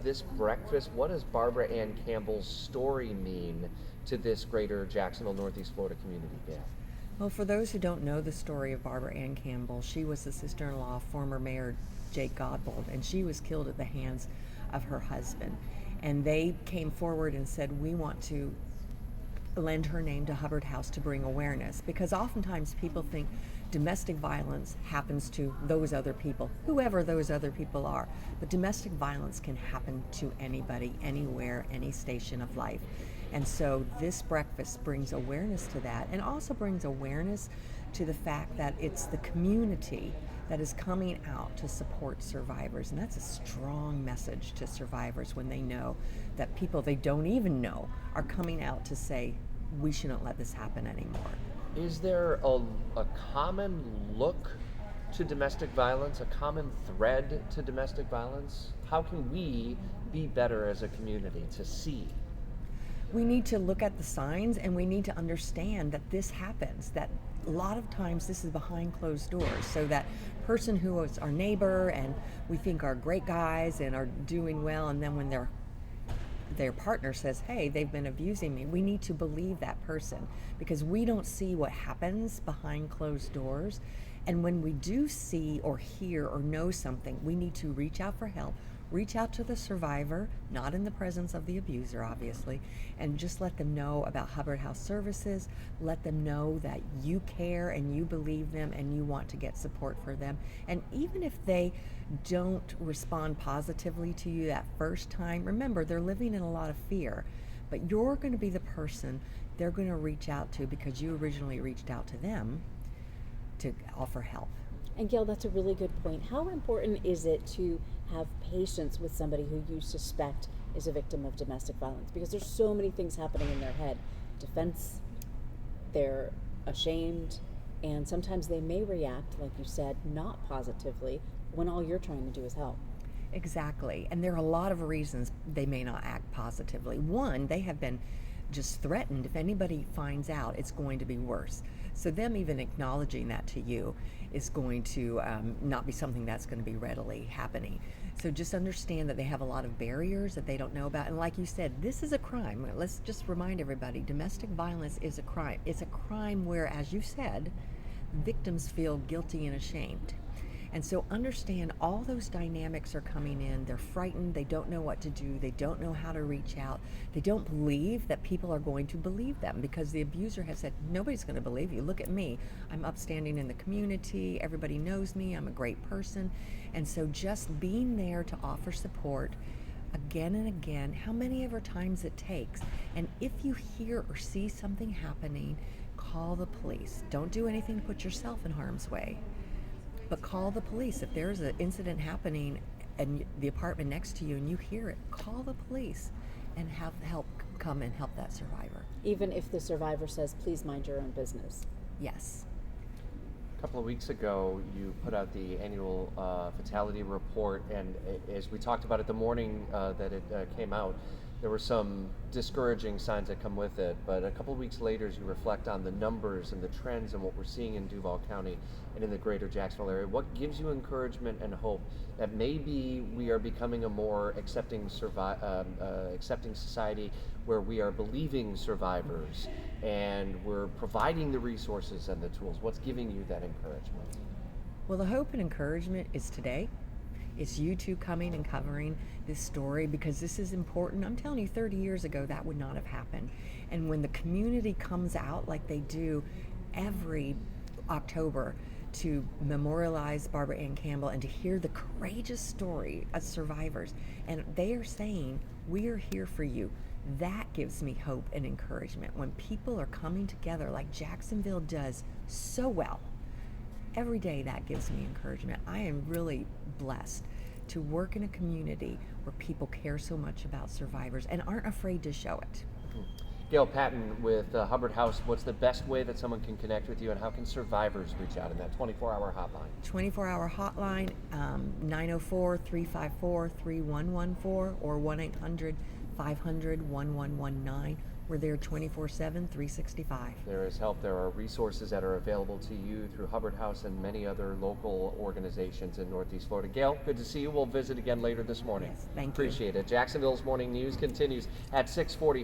this breakfast, what does Barbara Ann Campbell's story mean to this greater Jacksonville, Northeast Florida community, Gail? Well, for those who don't know the story of Barbara Ann Campbell, she was the sister-in-law of former Mayor Jake Godbold, and she was killed at the hands of her husband. And they came forward and said, we want to lend her name to Hubbard House to bring awareness, because oftentimes people think domestic violence happens to those other people, whoever those other people are. But domestic violence can happen to anybody, anywhere, any station of life. And so this breakfast brings awareness to that, and also brings awareness to the fact that it's the community that is coming out to support survivors. And that's a strong message to survivors when they know that people they don't even know are coming out to say, we shouldn't let this happen anymore. Is there a common look to domestic violence, a common thread to domestic violence? How can we be better as a community to see? We need to look at the signs, and we need to understand that this happens, that a lot of times this is behind closed doors. So that person who is our neighbor and we think are great guys and are doing well, and then when their partner says, hey, they've been abusing me, we need to believe that person, because we don't see what happens behind closed doors. And when we do see or hear or know something, we need to reach out for help, reach out to the survivor, not in the presence of the abuser, obviously, and just let them know about Hubbard House Services. Let them know that you care and you believe them and you want to get support for them. And even if they don't respond positively to you that first time, remember, they're living in a lot of fear, but you're going to be the person they're going to reach out to because you originally reached out to them to offer help. And Gail, that's a really good point. How important is it to have patience with somebody who you suspect is a victim of domestic violence? Because there's so many things happening in their head. Defense, they're ashamed, and sometimes they may react, like you said, not positively when all you're trying to do is help. Exactly. And there are a lot of reasons they may not act positively. One, they have been just threatened. If anybody finds out, it's going to be worse. So them even acknowledging that to you is going to not be something that's going to be readily happening. So just understand that they have a lot of barriers that they don't know about. And like you said, this is a crime. Let's just remind everybody, domestic violence is a crime. It's a crime where, as you said, victims feel guilty and ashamed. And so understand all those dynamics are coming in. They're frightened. They don't know what to do. They don't know how to reach out. They don't believe that people are going to believe them because the abuser has said, nobody's going to believe you. Look at me. I'm upstanding in the community. Everybody knows me. I'm a great person. And so just being there to offer support again and again, how many ever times it takes. And if you hear or see something happening, call the police. Don't do anything to put yourself in harm's way. But call the police. If there's an incident happening and the apartment next to you and you hear it, call the police and have help come and help that survivor. Even if the survivor says, please mind your own business. Yes. A couple of weeks ago, you put out the annual fatality report, and as we talked about it the morning that it came out, there were some discouraging signs that come with it, but a couple of weeks later, as you reflect on the numbers and the trends and what we're seeing in Duval County and in the greater Jacksonville area, what gives you encouragement and hope that maybe we are becoming a more accepting society where we are believing survivors and we're providing the resources and the tools? What's giving you that encouragement? Well, the hope and encouragement is today. It's you two coming and covering this story because this is important. I'm telling you, 30 years ago, that would not have happened. And when the community comes out like they do every October to memorialize Barbara Ann Campbell and to hear the courageous story of survivors, and they are saying, we are here for you, that gives me hope and encouragement. When people are coming together like Jacksonville does so well, every day that gives me encouragement. I am really blessed to work in a community where people care so much about survivors and aren't afraid to show it. Gail Patin with Hubbard House, what's the best way that someone can connect with you, and how can survivors reach out in that 24-hour hotline? 24-hour hotline, 904-354-3114 or 888-500-1119. We're there 24/7, 365. There is help. There are resources that are available to you through Hubbard House and many other local organizations in Northeast Florida. Gail, good to see you. We'll visit again later this morning. Yes, thank you. Appreciate it. Jacksonville's Morning News continues at 6:40.